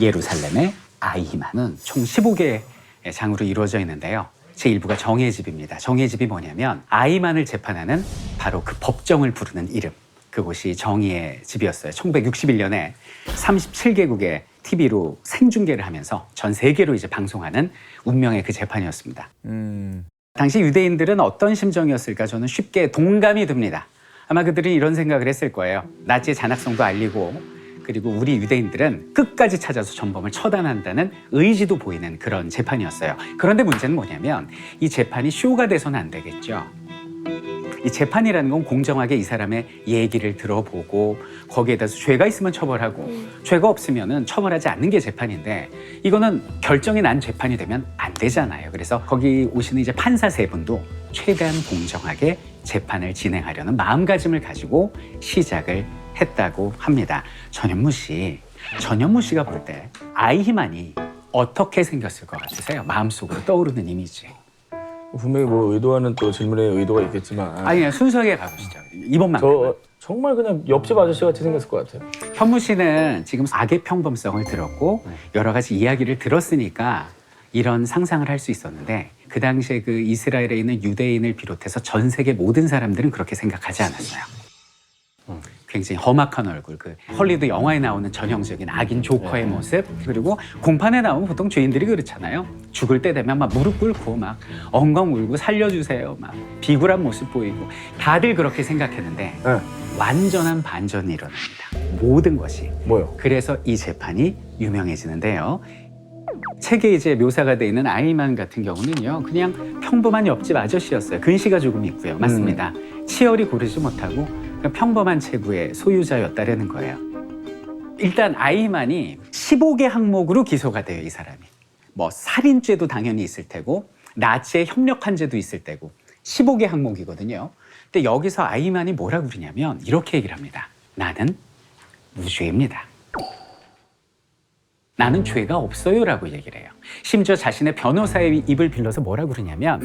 예루살렘의 아이히만은 총 15개의 장으로 이루어져 있는데요. 제1부가 정의 집입니다. 정의 집이 뭐냐면 아이만을 재판하는 바로 그 법정을 부르는 이름. 그곳이 정의의 집이었어요. 1961년에 37개국의 TV로 생중계를 하면서 전 세계로 이제 방송하는 운명의 그 재판이었습니다. 당시 유대인들은 어떤 심정이었을까 저는 쉽게 동감이 듭니다. 아마 그들은 이런 생각을 했을 거예요. 나치의 잔악성도 알리고 그리고 우리 유대인들은 끝까지 찾아서 전범을 처단한다는 의지도 보이는 그런 재판이었어요. 그런데 문제는 뭐냐면 이 재판이 쇼가 돼서는 안 되겠죠. 이 재판이라는 건 공정하게 이 사람의 얘기를 들어보고 거기에 대해서 죄가 있으면 처벌하고 죄가 없으면 처벌하지 않는 게 재판인데 이거는 결정이 난 재판이 되면 안 되잖아요. 그래서 거기 오시는 이제 판사 세 분도 최대한 공정하게 재판을 진행하려는 마음가짐을 가지고 시작을 했다고 합니다. 전현무 씨가 볼 때 아이히만이 어떻게 생겼을 것 같으세요? 마음속으로 떠오르는 이미지. 분명히 뭐 의도하는 또 질문에 의도가 있겠지만 아니 그냥 순수하게 가보시죠. 이번만. 저 정말 그냥 옆집 아저씨 같이 생겼을 것 같아요. 현무 씨는 지금 악의 평범성을 들었고 여러 가지 이야기를 들었으니까 이런 상상을 할 수 있었는데 그 당시에 그 이스라엘에 있는 유대인을 비롯해서 전 세계 모든 사람들은 그렇게 생각하지 않았어요. 굉장히 험악한 얼굴, 그 헐리우드 영화에 나오는 전형적인 악인 조커의 모습, 그리고 공판에 나오면 보통 죄인들이 그렇잖아요. 죽을 때 되면 막 무릎 꿇고 막 엉엉 울고 살려주세요, 막 비굴한 모습 보이고 다들 그렇게 생각했는데 완전한 반전이 일어납니다. 모든 것이. 뭐요? 그래서 이 재판이 유명해지는데요. 책에 이제 묘사가 돼 있는 아이만 같은 경우는요, 그냥 평범한 옆집 아저씨였어요. 근시가 조금 있고요. 맞습니다. 치열이 고르지 못하고 평범한 체구의 소유자였다라는 거예요. 일단 아이만이 15개 항목으로 기소가 돼요, 이 사람이. 뭐 살인죄도 당연히 있을 테고 나치에 협력한 죄도 있을 테고 15개 항목이거든요. 근데 여기서 아이만이 뭐라고 그러냐면 이렇게 얘기를 합니다. 나는 무죄입니다. 나는 죄가 없어요라고 얘기를 해요. 심지어 자신의 변호사의 입을 빌려서 뭐라고 그러냐면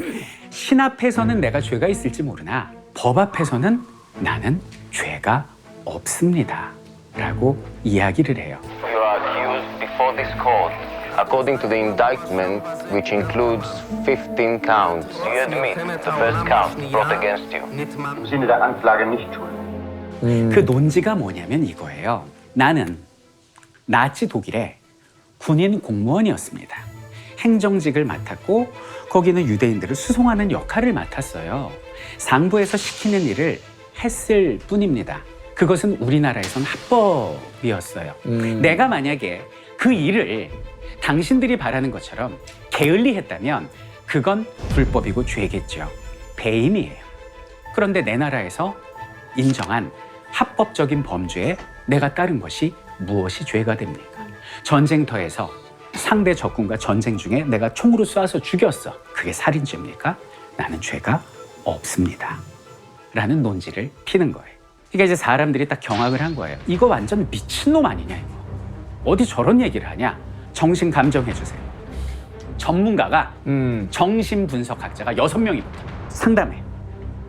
신 앞에서는 내가 죄가 있을지 모르나 법 앞에서는 나는 죄가 없습니다 라고 이야기를 해요. You are accused before this court. According to the indictment, which includes 15 counts, you admit the first count brought against you. Im Sinne der Anklage nicht schuldig. 그 논지가 뭐냐면 이거예요. 나는 나치 독일의 군인 공무원이었습니다. 행정직을 맡았고 거기는 유대인들을 수송하는 역할을 맡았어요. 상부에서 시키는 일을 했을 뿐입니다. 그것은 우리나라에서는 합법이었어요. 내가 만약에 그 일을 당신들이 바라는 것처럼 게을리 했다면 그건 불법이고 죄겠죠. 배임이에요. 그런데 내 나라에서 인정한 합법적인 범죄에 내가 따른 것이 무엇이 죄가 됩니까? 전쟁터에서 상대 적군과 전쟁 중에 내가 총으로 쏴서 죽였어. 그게 살인죄입니까? 나는 죄가 없습니다. 라는 논지를 피는 거예요. 그러니까 이제 사람들이 딱 경악을 한 거예요. 이거 완전 미친놈 아니냐 이거. 어디 저런 얘기를 하냐. 정신 감정해 주세요. 전문가가 정신 분석학자가 6명이 상담해.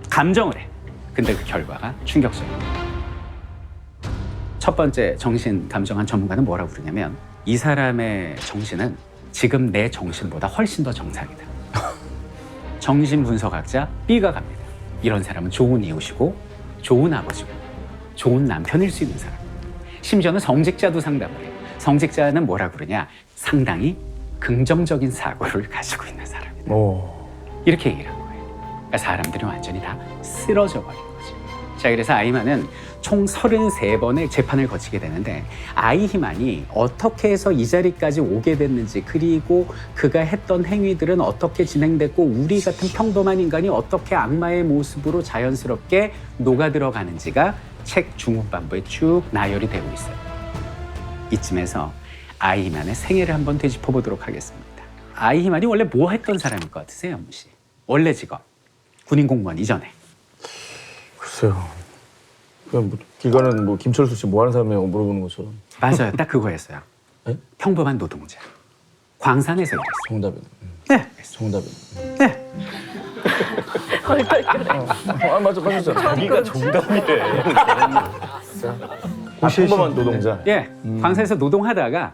감정을 해. 근데 그 결과가 충격적입니다. 첫 번째 정신 감정한 전문가는 뭐라고 그러냐면 이 사람의 정신은 지금 내 정신보다 훨씬 더 정상이다. 정신 분석학자 B가 갑니다. 이런 사람은 좋은 이웃이고 좋은 아버지고 좋은 남편일 수 있는 사람. 심지어는 성직자도 상담을 해요. 성직자는 뭐라 그러냐? 상당히 긍정적인 사고를 가지고 있는 사람이다. 이렇게 얘기를 한 거예요. 그러니까 사람들이 완전히 다 쓰러져 버린 거죠. 자, 그래서 아이만은 총 33번의 재판을 거치게 되는데 아이히만이 어떻게 해서 이 자리까지 오게 됐는지 그리고 그가 했던 행위들은 어떻게 진행됐고 우리 같은 평범한 인간이 어떻게 악마의 모습으로 자연스럽게 녹아들어가는지가 책 중후반부에 쭉 나열이 되고 있어요. 이쯤에서 아이히만의 생애를 한번 되짚어보도록 하겠습니다. 아이히만이 원래 뭐 했던 사람일 것 같으세요, 현무 씨? 원래 직업, 군인 공무원 이전에. 글쎄요. 그냥 뭐 길 가는 뭐 김철수 씨 뭐 하는 사람이냐고 물어보는 것처럼. 맞아요. 딱 그거였어요. 네? 평범한 노동자. 광산에서 일했어요. 정답이네. 네. 정답이네. 네. 맞아, 맞았잖아. 자기가 정답이래. 평범한 노동자. 예. 광산에서 노동하다가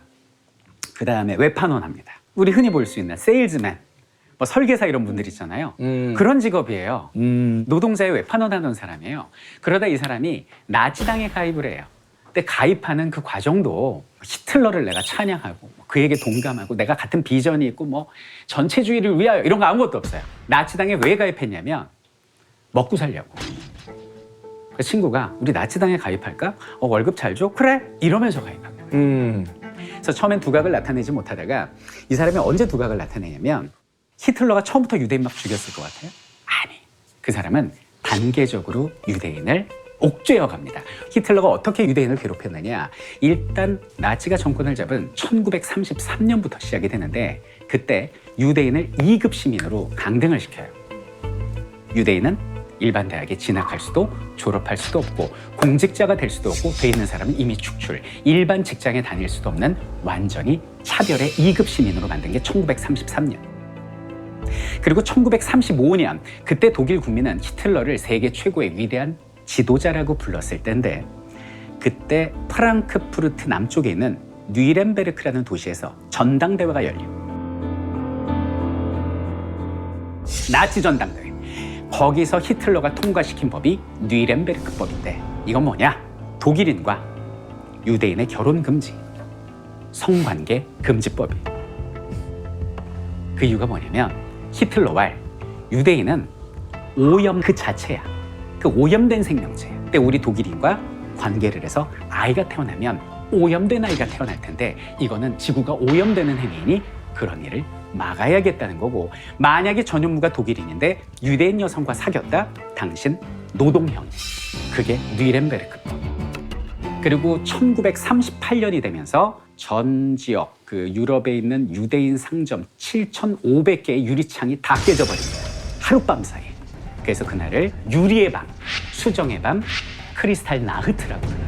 그 다음에 외판원합니다. 우리 흔히 볼 수 있는 세일즈맨, 뭐 설계사 이런 분들 있잖아요. 그런 직업이에요. 노동자의 외판원하는 사람이에요. 그러다 이 사람이 나치당에 가입을 해요. 근데 가입하는 그 과정도 히틀러를 내가 찬양하고 그에게 동감하고 내가 같은 비전이 있고 뭐 전체주의를 위하여 이런 거 아무것도 없어요. 나치당에 왜 가입했냐면 먹고 살려고. 그 친구가 우리 나치당에 가입할까? 월급 잘 줘? 그래? 이러면서 가입한 거예요. 그래서 처음엔 두각을 나타내지 못하다가 이 사람이 언제 두각을 나타내냐면 히틀러가 처음부터 유대인 막 죽였을 것 같아요? 아니, 그 사람은 단계적으로 유대인을 옥죄어 갑니다. 히틀러가 어떻게 유대인을 괴롭혔느냐? 일단 나치가 정권을 잡은 1933년부터 시작이 되는데 그때 유대인을 2급 시민으로 강등을 시켜요. 유대인은 일반 대학에 진학할 수도 졸업할 수도 없고 공직자가 될 수도 없고 돼 있는 사람은 이미 축출, 일반 직장에 다닐 수도 없는 완전히 차별의 2급 시민으로 만든 게 1933년. 그리고 1935년 그때 독일 국민은 히틀러를 세계 최고의 위대한 지도자라고 불렀을 때인데 그때 프랑크푸르트 남쪽에 있는 뉘렌베르크라는 도시에서 전당대회가 열리고 나치 전당대회 거기서 히틀러가 통과시킨 법이 뉘렌베르크법인데 이건 뭐냐? 독일인과 유대인의 결혼 금지, 성관계 금지법이에요. 그 이유가 뭐냐면 히틀러와 유대인은 오염 그 자체야. 그 오염된 생명체야. 근데 우리 독일인과 관계를 해서 아이가 태어나면 오염된 아이가 태어날 텐데 이거는 지구가 오염되는 행위이니 그런 일을 막아야겠다는 거고 만약에 전현무가 독일인인데 유대인 여성과 사귀었다? 당신 노동형이. 그게 뉘렌베르크법. 그리고 1938년이 되면서 전 지역 그 유럽에 있는 유대인 상점 7,500개의 유리창이 다 깨져버립니다. 하룻밤 사이에. 그래서 그날을 유리의 밤, 수정의 밤, 크리스탈 나흐트라고 불러요.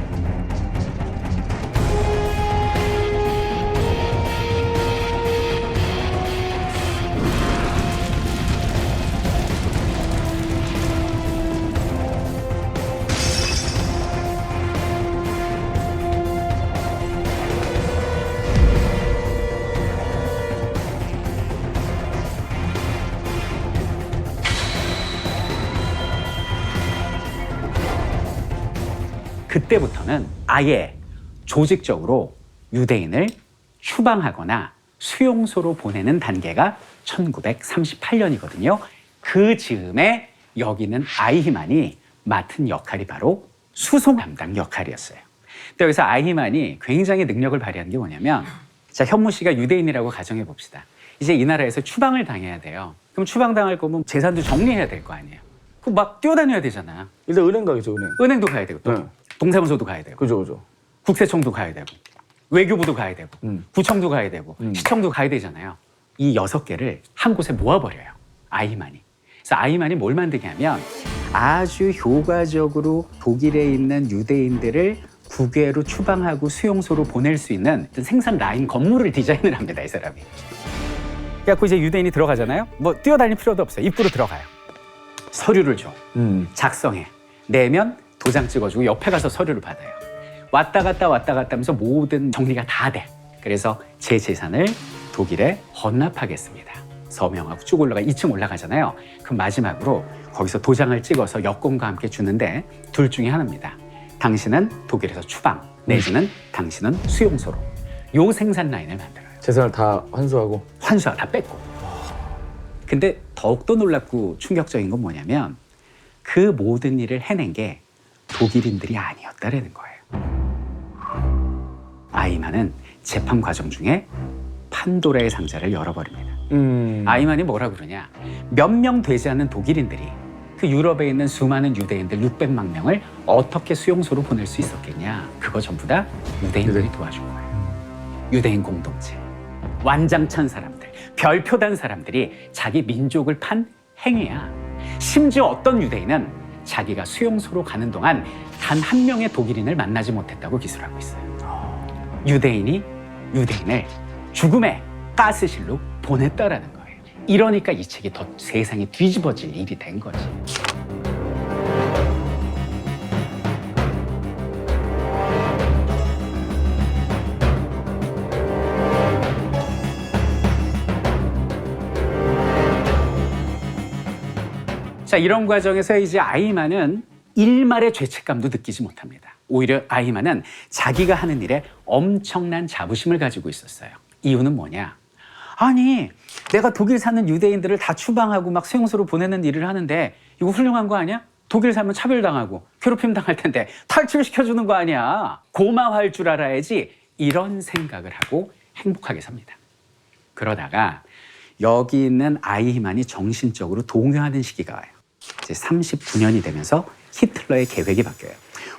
그때부터는 아예 조직적으로 유대인을 추방하거나 수용소로 보내는 단계가 1938년이거든요. 그 즈음에 여기는 아이히만이 맡은 역할이 바로 수송 담당 역할이었어요. 근데 여기서 아이히만이 굉장히 능력을 발휘한 게 뭐냐면 자, 현무 씨가 유대인이라고 가정해 봅시다. 이제 이 나라에서 추방을 당해야 돼요. 그럼 추방당할 거면 재산도 정리해야 될 거 아니에요. 그럼 막 뛰어다녀야 되잖아. 일단 은행 가겠죠, 은행. 은행도 가야 되고 또 네. 동사무소도 가야 되고 그죠. 국세청도 가야 되고 외교부도 가야 되고 구청도 가야 되고 시청도 가야 되잖아요. 이 6개를 한 곳에 모아버려요. 아이히만이. 그래서 아이히만이 뭘 만드냐면 아주 효과적으로 독일에 있는 유대인들을 국외로 추방하고 수용소로 보낼 수 있는 생산 라인 건물을 디자인을 합니다. 이 사람이. 그래갖고 이제 유대인이 들어가잖아요. 뭐 뛰어다닐 필요도 없어요. 입구로 들어가요. 서류를 줘. 작성해. 내면 도장 찍어주고 옆에 가서 서류를 받아요. 왔다 갔다 하면서 모든 정리가 다 돼. 그래서 제 재산을 독일에 헌납하겠습니다. 서명하고 쭉 올라가 2층 올라가잖아요. 그럼 마지막으로 거기서 도장을 찍어서 여권과 함께 주는데 둘 중에 하나입니다. 당신은 독일에서 추방, 내지는 당신은 수용소로. 요 생산 라인을 만들어요. 재산을 다 환수하고. 환수와 다 뺏고. 근데 더욱더 놀랍고 충격적인 건 뭐냐면 그 모든 일을 해낸 게 독일인들이 아니었다라는 거예요. 아이히만은 재판 과정 중에 판도라의 상자를 열어버립니다. 아이히만이 뭐라 그러냐? 몇 명 되지 않는 독일인들이 그 유럽에 있는 수많은 유대인들 600만 명을 어떻게 수용소로 보낼 수 있었겠냐? 그거 전부 다 유대인들이 도와준 거예요. 유대인 공동체, 완장찬 사람들, 별표 단 사람들이 자기 민족을 판 행위야. 심지어 어떤 유대인은 자기가 수용소로 가는 동안 단 한 명의 독일인을 만나지 못했다고 기술하고 있어요. 유대인이 유대인을 죽음의 가스실로 보냈다라는 거예요. 이러니까 이 책이 더 세상이 뒤집어질 일이 된 거지. 자, 이런 과정에서 이제 아이만은 일말의 죄책감도 느끼지 못합니다. 오히려 아이만은 자기가 하는 일에 엄청난 자부심을 가지고 있었어요. 이유는 뭐냐? 아니, 내가 독일 사는 유대인들을 다 추방하고 막 수용소로 보내는 일을 하는데 이거 훌륭한 거 아니야? 독일 살면 차별당하고 괴롭힘 당할 텐데 탈출시켜주는 거 아니야? 고마워할 줄 알아야지. 이런 생각을 하고 행복하게 삽니다. 그러다가 여기 있는 아이히만이 정신적으로 동요하는 시기가 와요. 이제 39년이 되면서 히틀러의 계획이 바뀌어요.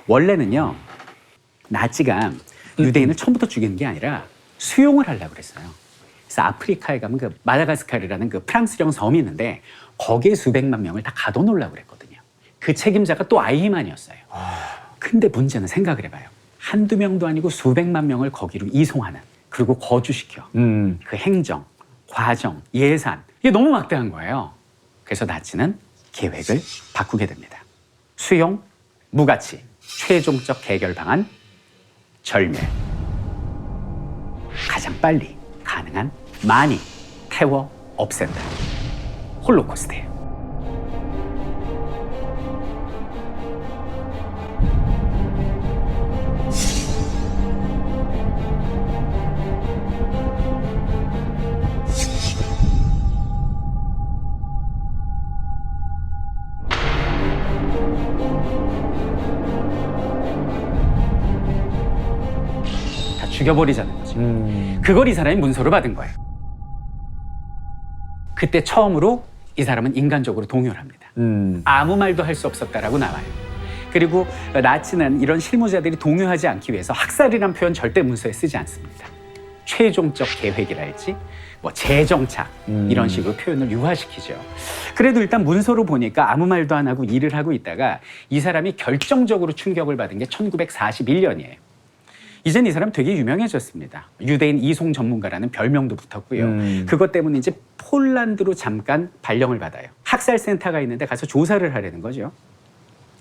원래는요, 나치가 유대인을 처음부터 죽이는 게 아니라 수용을 하려고 그랬어요. 그래서 아프리카에 가면 그 마다가스카르라는 그 프랑스령 섬이 있는데 거기에 수백만 명을 다 가둬놓으려고 그랬거든요. 그 책임자가 또 아이히만이었어요. 근데 문제는 생각을 해봐요. 한두 명도 아니고 수백만 명을 거기로 이송하는, 그리고 거주시켜. 그 행정, 과정, 예산, 이게 너무 막대한 거예요. 그래서 나치는 계획을 바꾸게 됩니다. 수용, 무가치, 최종적 해결 방안, 절멸. 가장 빨리 가능한 많이 태워 없앤다. 홀로코스트예요. 죽여버리자는 거지. 그걸 이 사람이 문서로 받은 거예요. 그때 처음으로 이 사람은 인간적으로 동요를 합니다. 아무 말도 할 수 없었다라고 나와요. 그리고 나치는 이런 실무자들이 동요하지 않기 위해서 학살이란 표현 절대 문서에 쓰지 않습니다. 최종적 계획이랄지 뭐 재정착 이런 식으로 표현을 유화시키죠. 그래도 일단 문서로 보니까 아무 말도 안 하고 일을 하고 있다가 이 사람이 결정적으로 충격을 받은 게 1941년이에요. 이젠 이 사람 되게 유명해졌습니다. 유대인 이송 전문가라는 별명도 붙었고요. 그것 때문에 이제 폴란드로 잠깐 발령을 받아요. 학살센터가 있는데 가서 조사를 하려는 거죠.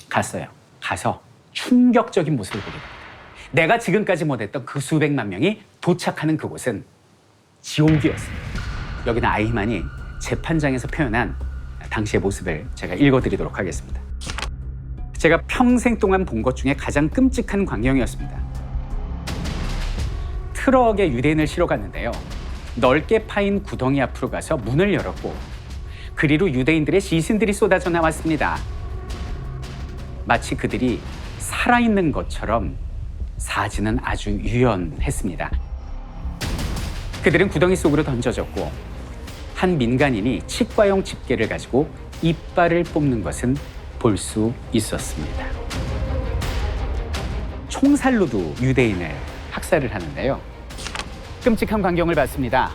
갔어요. 가서 충격적인 모습을 보게 됩니다. 내가 지금까지 못했던 그 수백만 명이 도착하는 그곳은 지옥이었습니다. 여기는 아이히만이 재판장에서 표현한 당시의 모습을 제가 읽어드리도록 하겠습니다. 제가 평생 동안 본 것 중에 가장 끔찍한 광경이었습니다. 트럭에 유대인을 실어 갔는데요. 넓게 파인 구덩이 앞으로 가서 문을 열었고 그리로 유대인들의 시신들이 쏟아져 나왔습니다. 마치 그들이 살아있는 것처럼 사진은 아주 유연했습니다. 그들은 구덩이 속으로 던져졌고 한 민간인이 치과용 집게를 가지고 이빨을 뽑는 것은 볼 수 있었습니다. 총살로도 유대인을 학살을 하는데요. 끔찍한 광경을 봤습니다.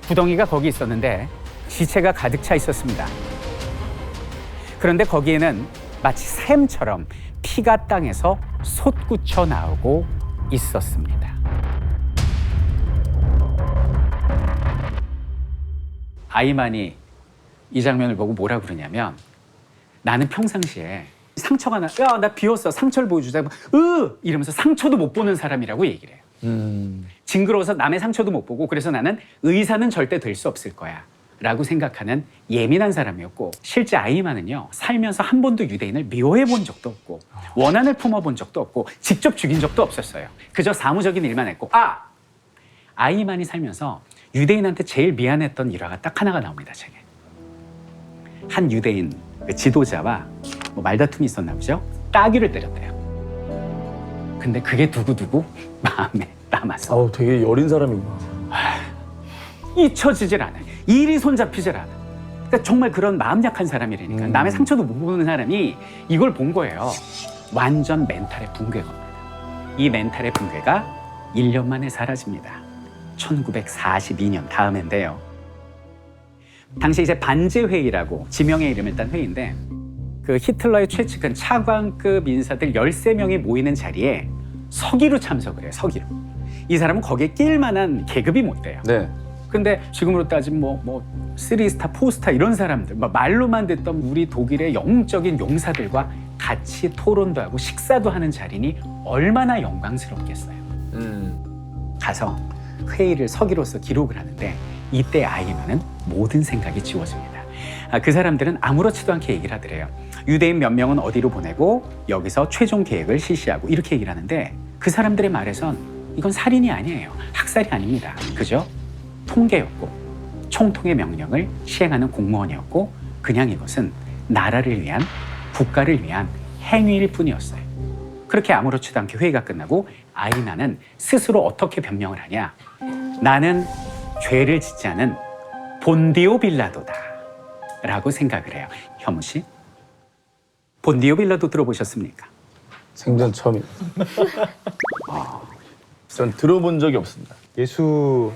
구덩이가 거기 있었는데 시체가 가득 차 있었습니다. 그런데 거기에는 마치 샘처럼 피가 땅에서 솟구쳐 나오고 있었습니다. 아이만이 이 장면을 보고 뭐라 그러냐면 나는 평상시에 상처가 야, 나 비었어. 상처를 보여주자. 이러면서 상처도 못 보는 사람이라고 얘기를 해요. 징그러워서 남의 상처도 못 보고 그래서 나는 의사는 절대 될 수 없을 거야 라고 생각하는 예민한 사람이었고 실제 아이만은요 살면서 한 번도 유대인을 미워해 본 적도 없고 원한을 품어본 적도 없고 직접 죽인 적도 없었어요. 그저 사무적인 일만 했고 아이만이 살면서 유대인한테 제일 미안했던 일화가 딱 하나가 나옵니다. 책에 한 유대인 그 지도자와 뭐 말다툼이 있었나 보죠. 따귀를 때렸대요. 근데 그게 두고두고 마음에 남았어. 되게 여린 사람이구나. 잊혀지질 않아요. 일이 손잡히질 않아. 그러니까 정말 그런 마음 약한 사람이라니까. 남의 상처도 못 보는 사람이 이걸 본 거예요. 완전 멘탈의 붕괴가 옵니다. 이 멘탈의 붕괴가 1년 만에 사라집니다. 1942년 다음인데요. 당시 이제 반제회의라고 지명의 이름을 딴 회의인데 그 히틀러의 최측근 차관급 인사들 13명이 모이는 자리에 서기로 참석을 해요. 서기로. 이 사람은 거기에 낄 만한 계급이 못 돼요. 네. 근데 지금으로 따지면 뭐 3스타, 4스타 이런 사람들, 말로만 듣던 우리 독일의 영적인 용사들과 같이 토론도 하고 식사도 하는 자리니 얼마나 영광스럽겠어요. 가서 회의를 서기로서 기록을 하는데 이때 아이만은 모든 생각이 지워집니다. 그 사람들은 아무렇지도 않게 얘기를 하더래요. 유대인 몇 명은 어디로 보내고 여기서 최종 계획을 실시하고 이렇게 얘기를 하는데 그 사람들의 말에선 이건 살인이 아니에요. 학살이 아닙니다. 그죠? 통계였고 총통의 명령을 시행하는 공무원이었고 그냥 이것은 나라를 위한 국가를 위한 행위일 뿐이었어요. 그렇게 아무렇지도 않게 회의가 끝나고 아이나는 스스로 어떻게 변명을 하냐. 나는 죄를 짓지 않은 본디오 빌라도다 라고 생각을 해요. 현무 씨, 본디오 빌라도 들어보셨습니까? 생전 처음입니다. 전 들어본 적이 없습니다. 예수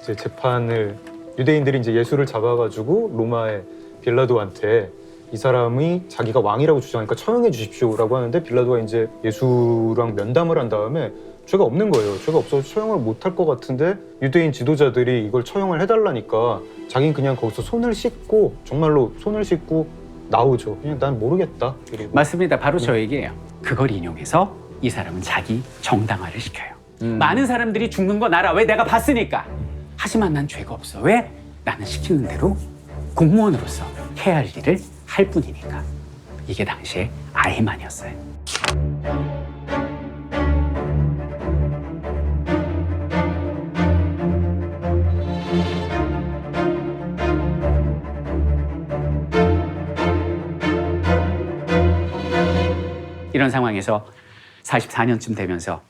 이제 재판을 유대인들이 이제 예수를 잡아가지고 로마의 빌라도한테 이 사람이 자기가 왕이라고 주장하니까 처형해 주십시오라고 하는데 빌라도가 이제 예수랑 면담을 한 다음에 죄가 없는 거예요. 죄가 없어서 처형을 못 할 것 같은데 유대인 지도자들이 이걸 처형을 해달라니까 자기는 그냥 거기서 손을 씻고 정말로 손을 씻고 나오죠. 그냥 난 모르겠다. 그리고 맞습니다. 바로 저 얘기예요. 그걸 인용해서 이 사람은 자기 정당화를 시켜요. 많은 사람들이 죽는 건 알아. 왜? 내가 봤으니까. 하지만 난 죄가 없어. 왜? 나는 시키는 대로 공무원으로서 해야 할 일을 할 뿐이니까. 이게 당시에 아히만이었어요. 이런 상황에서 44년쯤 되면서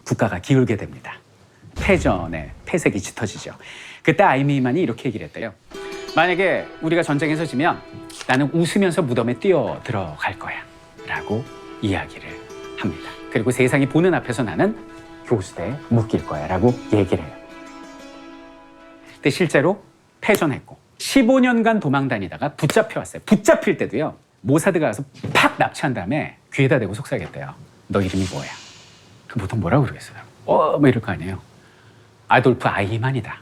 국가가 기울게 됩니다. 패전의 패색이 짙어지죠. 그때 아이미만이 이렇게 얘기를 했대요. 만약에 우리가 전쟁에서 지면 나는 웃으면서 무덤에 뛰어 들어갈 거야 라고 이야기를 합니다. 그리고 세상이 보는 앞에서 나는 교수대에 묶일 거야 라고 얘기를 해요. 근데 실제로 패전했고 15년간 도망 다니다가 붙잡혀왔어요. 붙잡힐 때도요. 모사드가 가서 팍 납치한 다음에 귀에다 대고 속삭였대요. 너 이름이 뭐야? 그 보통 뭐라고 그러겠어요? 뭐 이럴 거 아니에요. 아돌프 아이히만이다.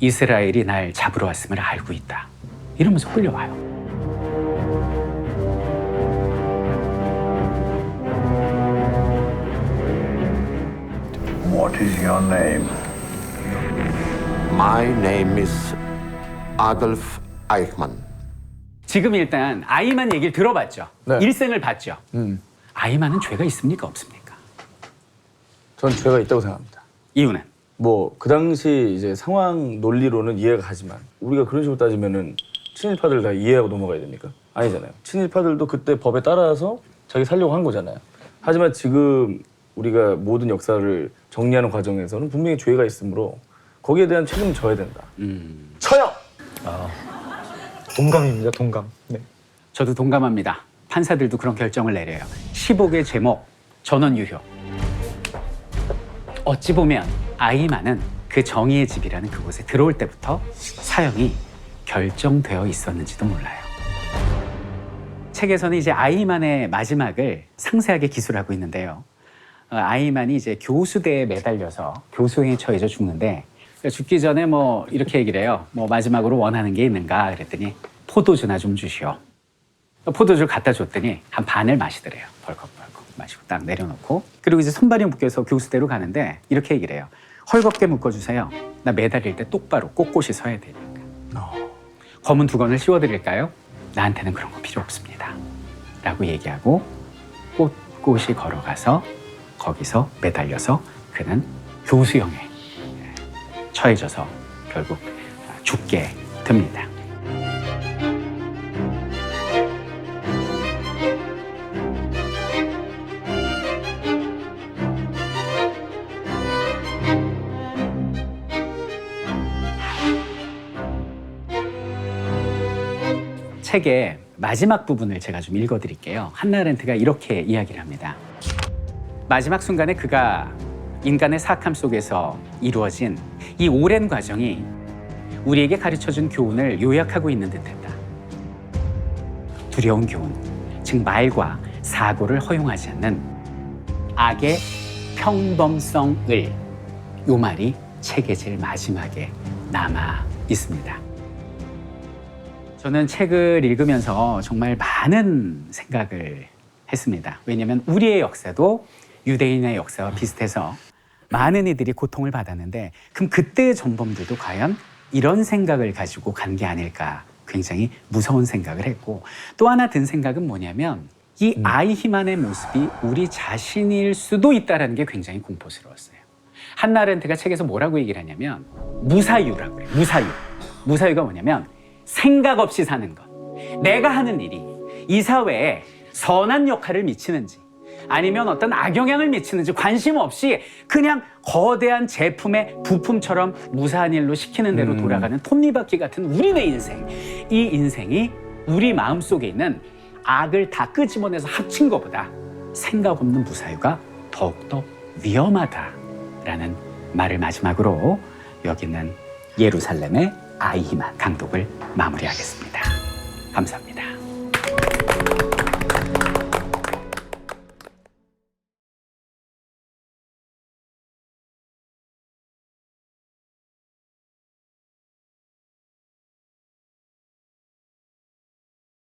이스라엘이 날 잡으러 왔음을 알고 있다. 이러면서 끌려와요. What is your name? My name is Adolf Eichmann. 지금 일단 아이만 얘기를 들어봤죠. 네. 일생을 봤죠. 아이만은 죄가 있습니까? 없습니까? 전 죄가 있다고 생각합니다. 이유는? 뭐 그 당시 이제 상황 논리로는 이해가 가지만 우리가 그런 식으로 따지면은 친일파들 다 이해하고 넘어가야 됩니까? 아니잖아요. 친일파들도 그때 법에 따라서 자기 살려고 한 거잖아요. 하지만 지금 우리가 모든 역사를 정리하는 과정에서는 분명히 죄가 있으므로 거기에 대한 책임은 져야 된다. 처형! 동감입니다. 동감. 네. 저도 동감합니다. 판사들도 그런 결정을 내려요. 15개 제목, 전원 유효. 어찌 보면 아이만은 그 정의의 집이라는 그곳에 들어올 때부터 사형이 결정되어 있었는지도 몰라요. 책에서는 이제 아이만의 마지막을 상세하게 기술하고 있는데요. 아이만이 이제 교수대에 매달려서 교수행위에 처해져 죽는데 죽기 전에 뭐 이렇게 얘기를 해요. 뭐 마지막으로 원하는 게 있는가 그랬더니 포도주나 좀 주시오. 포도주를 갖다 줬더니 한 반을 마시더래요. 벌컥벌컥 마시고 딱 내려놓고 그리고 이제 손발이 묶여서 교수대로 가는데 이렇게 얘기를 해요. 헐겁게 묶어주세요. 나 매달릴 때 똑바로 꼿꼿이 서야 되니까. 검은 두건을 씌워드릴까요? 나한테는 그런 거 필요 없습니다. 라고 얘기하고 꼿꼿이 걸어가서 거기서 매달려서 그는 교수형에 처해져서 결국 죽게 됩니다. 책의 마지막 부분을 제가 좀 읽어드릴게요. 한나 아렌트가 이렇게 이야기를 합니다. 마지막 순간에 그가 인간의 사악함 속에서 이루어진 이 오랜 과정이 우리에게 가르쳐준 교훈을 요약하고 있는 듯했다. 두려운 교훈, 즉 말과 사고를 허용하지 않는 악의 평범성을, 요 말이 책의 제일 마지막에 남아 있습니다. 저는 책을 읽으면서 정말 많은 생각을 했습니다. 왜냐하면 우리의 역사도 유대인의 역사와 비슷해서 많은 이들이 고통을 받았는데 그럼 그때의 전범들도 과연 이런 생각을 가지고 간 게 아닐까 굉장히 무서운 생각을 했고, 또 하나 든 생각은 뭐냐면 이 아이히만의 모습이 우리 자신일 수도 있다는 게 굉장히 공포스러웠어요. 한나 아렌트가 책에서 뭐라고 얘기를 하냐면 무사유라고 그래요. 무사유가 뭐냐면 생각 없이 사는 것. 내가 하는 일이 이 사회에 선한 역할을 미치는지 아니면 어떤 악영향을 미치는지 관심 없이 그냥 거대한 제품의 부품처럼 무사한 일로 시키는 대로 돌아가는 톱니바퀴 같은 우리네 인생. 이 인생이 우리 마음속에 있는 악을 다 끄집어내서 합친 것보다 생각 없는 무사유가 더욱더 위험하다라는 말을 마지막으로 여기 있는 예루살렘의 아이히만 강독을 마무리하겠습니다. 감사합니다.